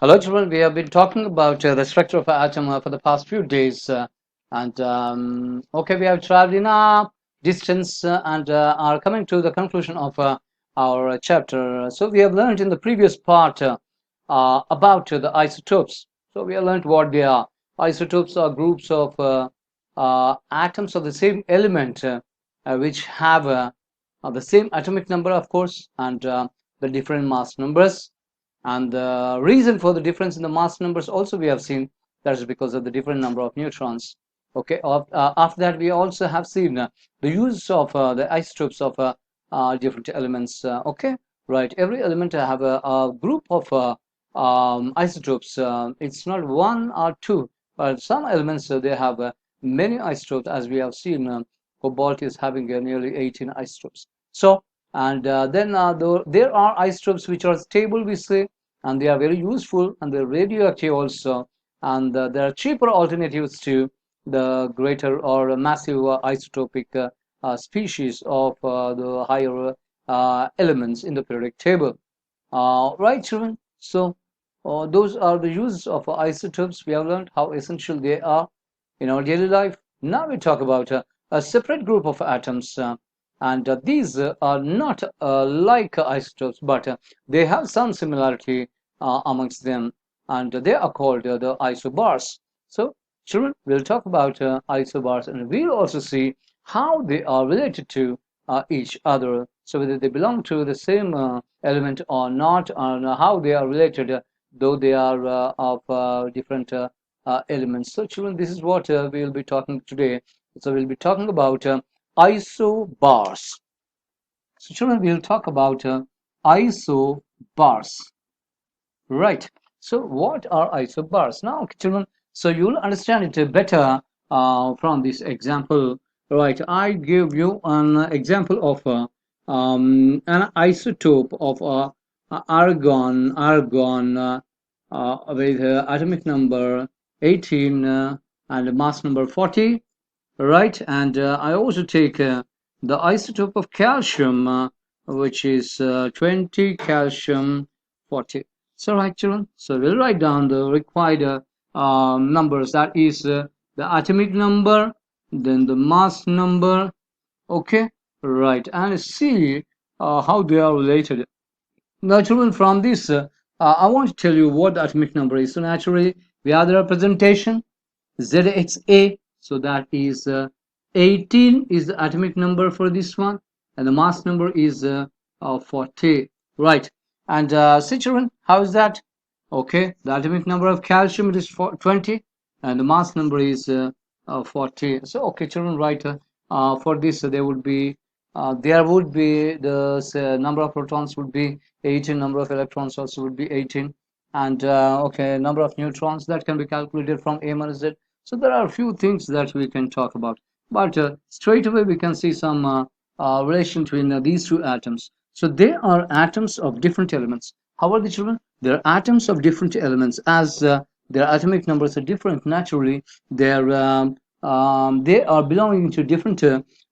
Hello, children. We have been talking about the structure of an atom for the past few days, and okay, we have traveled enough distance and are coming to the conclusion of our chapter. So we have learned in the previous part about the isotopes. So we have learned what they are. Isotopes are groups of atoms of the same element, which have the same atomic number, of course, and the different mass numbers. And the reason for the difference in the mass numbers also we have seen that is because of the different number of neutrons. Okay, after that we also have seen the use of the isotopes of different elements. Okay, right. Every element have a group of isotopes. It's not one or two, but some elements they have many isotopes, as we have seen. Cobalt is having nearly 18 isotopes. So, and then there are isotopes which are stable, we say, and they are very useful and they're radioactive also. And there are cheaper alternatives to the greater or massive isotopic species of the higher elements in the periodic table. Right, children? So, those are the uses of isotopes. We have learned how essential they are in our daily life. Now we talk about a separate group of atoms, and these are not like isotopes, but they have some similarity amongst them, and they are called the isobars. So, children, we'll talk about isobars, and we'll also see how they are related to each other. So, whether they belong to the same element or not, and how they are related, though they are of different elements. So, children, this is what we will be talking today. So, we'll be talking about isobars. So, children, we'll talk about isobars. Right. So, what are isobars? Now, children, so you'll understand it better from this example. Right. I give you an example of an isotope of argon with atomic number 18 and mass number 40. Right. And I also take the isotope of calcium, which is 20 calcium 40. So, right, children. So, we'll write down the required numbers. That is the atomic number, then the mass number. Okay. Right. And see how they are related. Now, children, from this, I want to tell you what the atomic number is. So, naturally, we have the representation ZXA. So that is 18 is the atomic number for this one, and the mass number is 40. Right. And see, children, how is that? Okay, the atomic number of calcium is 20, and the mass number is 40. So, okay, children, right. For this, there would be the number of protons would be 18, number of electrons also would be 18, and okay, number of neutrons that can be calculated from A minus Z. So there are a few things that we can talk about, but straight away we can see some relation between these two atoms. So they are atoms of different elements. How are the children? They're atoms of different elements. As their atomic numbers are different, naturally, they are belonging to different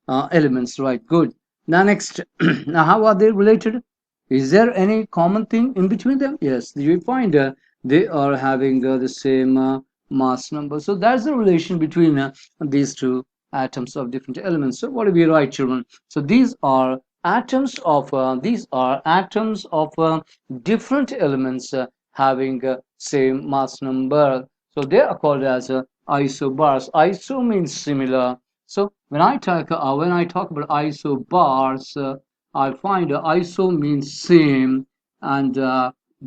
elements. Right? Good. Now next, now how are they related? Is there any common thing in between them? Yes, you find they are having the same mass number. So that's the relation between these two atoms of different elements. So what do we write, children? So these are atoms of different elements having same mass number. So they are called as isobars. Iso means similar. So when I talk about isobars, I find iso means same and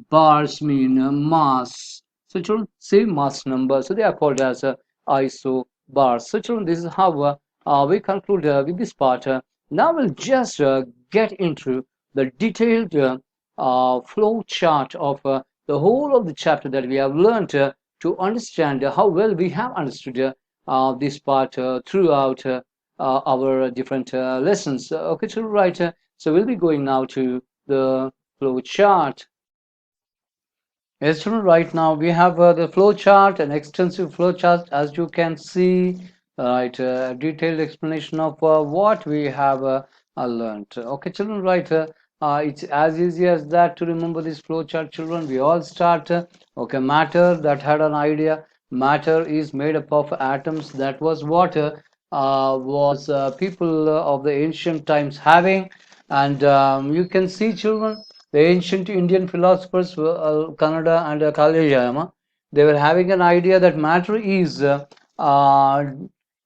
bars mean mass. So children, same mass number. So they are called as isobars. So children, this is how we conclude with this part. Now we'll just get into the detailed flow chart of the whole of the chapter that we have learned to understand how well we have understood this part throughout our different lessons. Okay, children, right. So we'll be going now to the flow chart. Yes, children, right now we have the flow chart, an extensive flow chart, as you can see, right, a detailed explanation of what we have learned. Okay, children, right, It's as easy as that to remember this flowchart, children. We all start. Okay, matter that had an idea. Matter is made up of atoms. That was water. Was people of the ancient times having, and you can see, children, the ancient Indian philosophers, Kannada and Kalyayama, they were having an idea that matter is uh,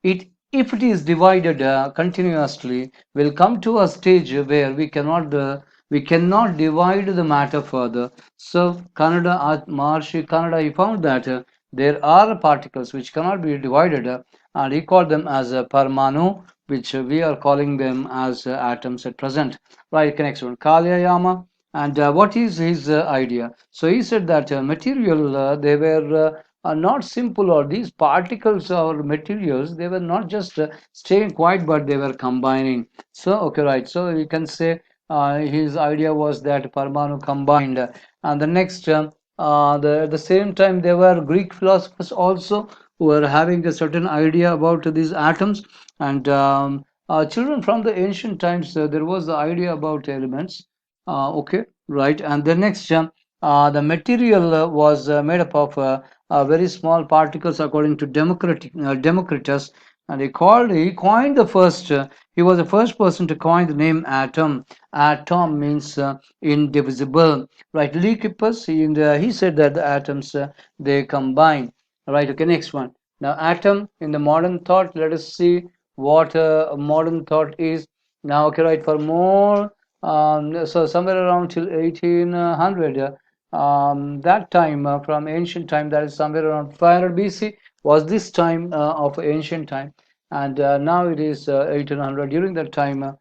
it if it is divided continuously will come to a stage where we cannot divide the matter further. So Kannada Maharshi Kannada, he found that there are particles which cannot be divided, and he called them as Parmanu, which we are calling them as atoms at present. Right, next one, Kalyayama. And what is his idea? So he said that material, they were not simple, or these particles or materials, they were not just staying quiet, but they were combining. So, okay, right. So you can say his idea was that Parmanu combined. And the next, at the same time, there were Greek philosophers also who were having a certain idea about these atoms. And children from the ancient times, there was the idea about elements. Okay, right. And the next, the material was made up of very small particles, according to Democritus, and he coined the first. He was the first person to coin the name atom. Atom means indivisible, right? Leucippus, he said that the atoms they combine, right? Okay, next one. Now, atom in the modern thought. Let us see what modern thought is now. Okay, right? For more, so somewhere around till 1800. That time from ancient time, that is somewhere around 500 BC, was this time of ancient time, and now it is 1800. During that time,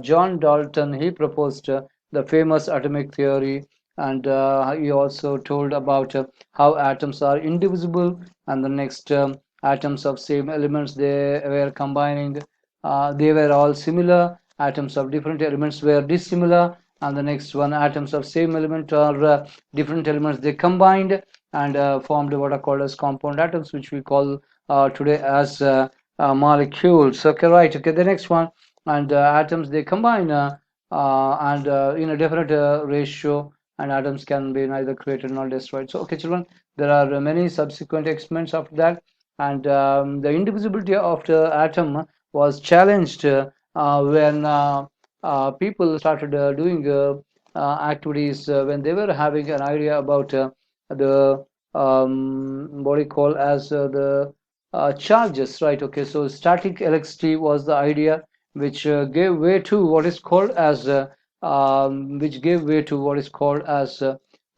John Dalton, he proposed the famous atomic theory, and he also told about how atoms are indivisible, and the next, atoms of same elements, they were combining, they were all similar. Atoms of different elements were dissimilar, and the next one, atoms of same element or different elements, they combined and formed what are called as compound atoms, which we call today as molecules. Okay, right. Okay, the next one, and atoms, they combine and in a definite ratio, and atoms can be neither created nor destroyed. So, okay, children, there are many subsequent experiments after that, and the indivisibility of the atom was challenged when people started doing activities when they were having an idea about the what do you call as the charges, right? Okay, so static electricity was the idea which gave way to what is called as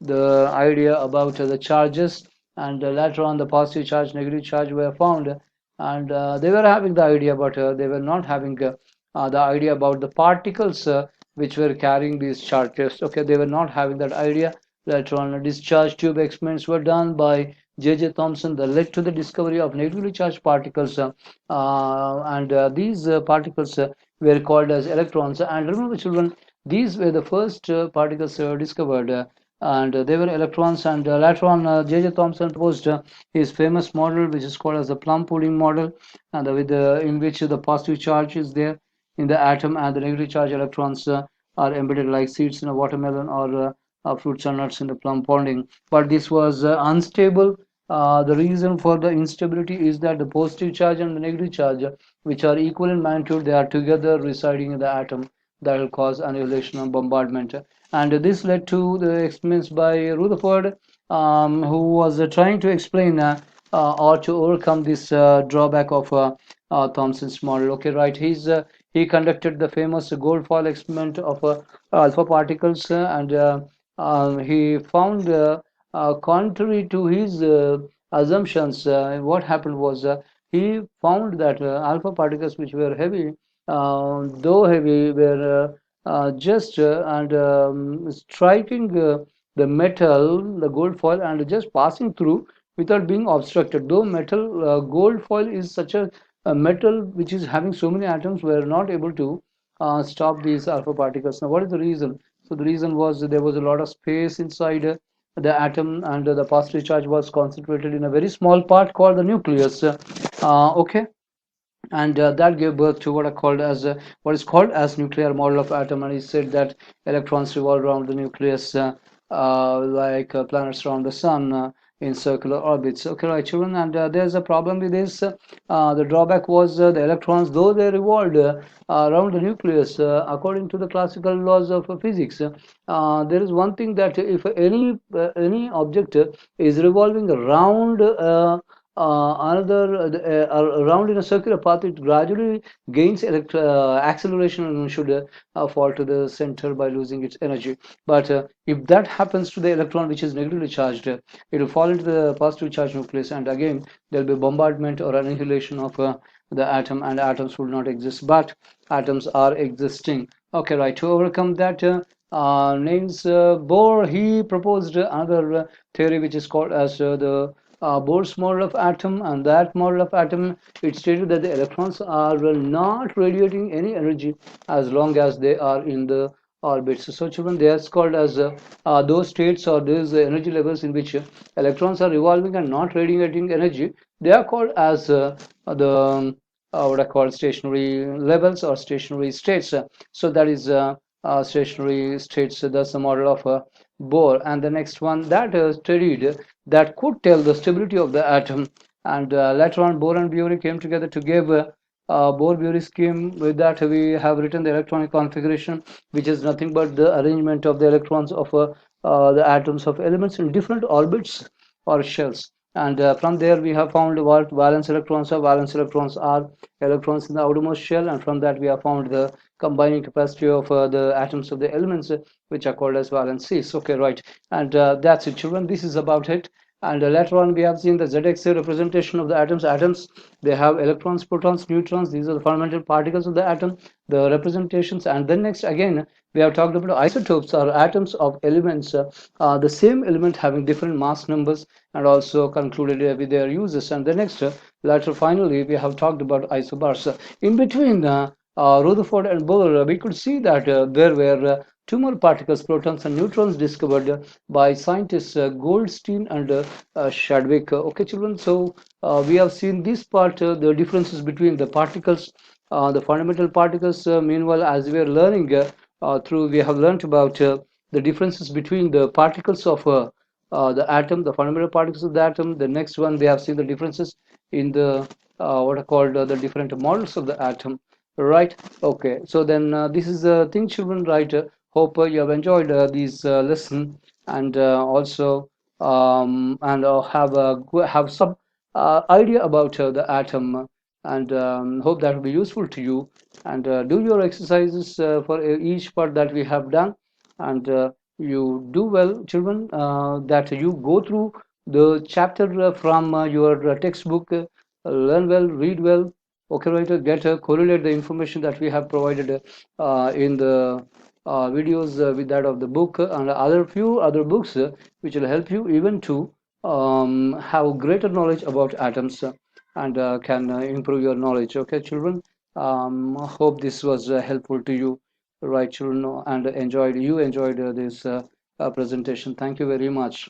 the idea about the charges, and later on the positive charge, negative charge were found, and they were having the idea, but they were not having the idea about the particles which were carrying these charges. Okay, they were not having that idea. Later on, discharge tube experiments were done by J.J. Thomson that led to the discovery of negatively charged particles, and these particles were called as electrons. And remember, children, these were the first particles discovered, and they were electrons. And later on, J.J. Thomson proposed his famous model, which is called as the plum pudding model, and in which the positive charge is there in the atom, and the negative charge electrons are embedded like seeds in a watermelon, or fruits and nuts in the plum pudding. But this was unstable. The reason for the instability is that the positive charge and the negative charge, which are equal in magnitude, they are together residing in the atom. That will cause annihilation and bombardment. And this led to the experiments by Rutherford, who was trying to explain or to overcome this drawback of Thomson's model. Okay, right. He conducted the famous gold foil experiment of alpha particles, and he found, contrary to his assumptions, what happened was he found that alpha particles, which were heavy, though heavy, were just and striking the metal, the gold foil, and just passing through without being obstructed. Though gold foil is such a metal which is having so many atoms, were not able to stop these alpha particles. Now, what is the reason? So the reason was there was a lot of space inside the atom, and the positive charge was concentrated in a very small part called the nucleus. Okay, and that gave birth to what is called as nuclear model of atom. And he said that electrons revolve around the nucleus like planets around the sun in circular orbits. Okay, right, children. And there's a problem with this. The drawback was the electrons, though they revolved around the nucleus according to the classical laws of physics. There is one thing, that if any object is revolving around around in a circular path, it gradually gains acceleration and should fall to the center by losing its energy. But if that happens to the electron which is negatively charged, it will fall into the positive charge nucleus, and again there will be bombardment or annihilation of the atom, and atoms will not exist. But atoms are existing. Okay, right. To overcome that, Niels Bohr, he proposed another theory which is called as the Bohr's model of atom. And that model of atom, it stated that the electrons are not radiating any energy as long as they are in the orbits. So children, they are called as those states or those energy levels in which electrons are revolving and not radiating energy. They are called as the what I call stationary levels or stationary states. So that is stationary states. That's the model of Bohr. And the next one that studied, that could tell the stability of the atom. And later on, Bohr and Bury came together to give Bohr-Bury scheme. With that, we have written the electronic configuration, which is nothing but the arrangement of the electrons of the atoms of elements in different orbits or shells. And from there, we have found what valence electrons are. Valence electrons are electrons in the outermost shell, and from that, we have found the combining capacity of the atoms of the elements, which are called as valencies. Okay, right. And that's it, children. This is about it. And later on, we have seen the ZX representation of the atoms. Atoms, they have electrons, protons, neutrons. These are the fundamental particles of the atom, the representations. And then next, again, we have talked about isotopes, or atoms of elements, the same element having different mass numbers, and also concluded with their uses. And the next, later, finally, we have talked about isobars. In between Rutherford and Bohr, we could see that there were two more particles, protons and neutrons, discovered by scientists Goldstein and Chadwick. Okay, children, so we have seen this part, the differences between the particles, the fundamental particles. Meanwhile, as we are learning we have learned about the differences between the particles of the atom, the fundamental particles of the atom. The next one, we have seen the differences in the what are called the different models of the atom. Right. Okay. So then this is the thing, children. Right. Hope you have enjoyed this lesson, and also and have some idea about the atom, and hope that will be useful to you. And do your exercises for each part that we have done, and you do well, children. That you go through the chapter from your textbook, learn well, read well. Okay, right, get correlate the information that we have provided in the videos with that of the book and other few other books which will help you even to have greater knowledge about atoms and can improve your knowledge. Okay, children. Hope this was helpful to you, right, children, and enjoyed this presentation. Thank you very much.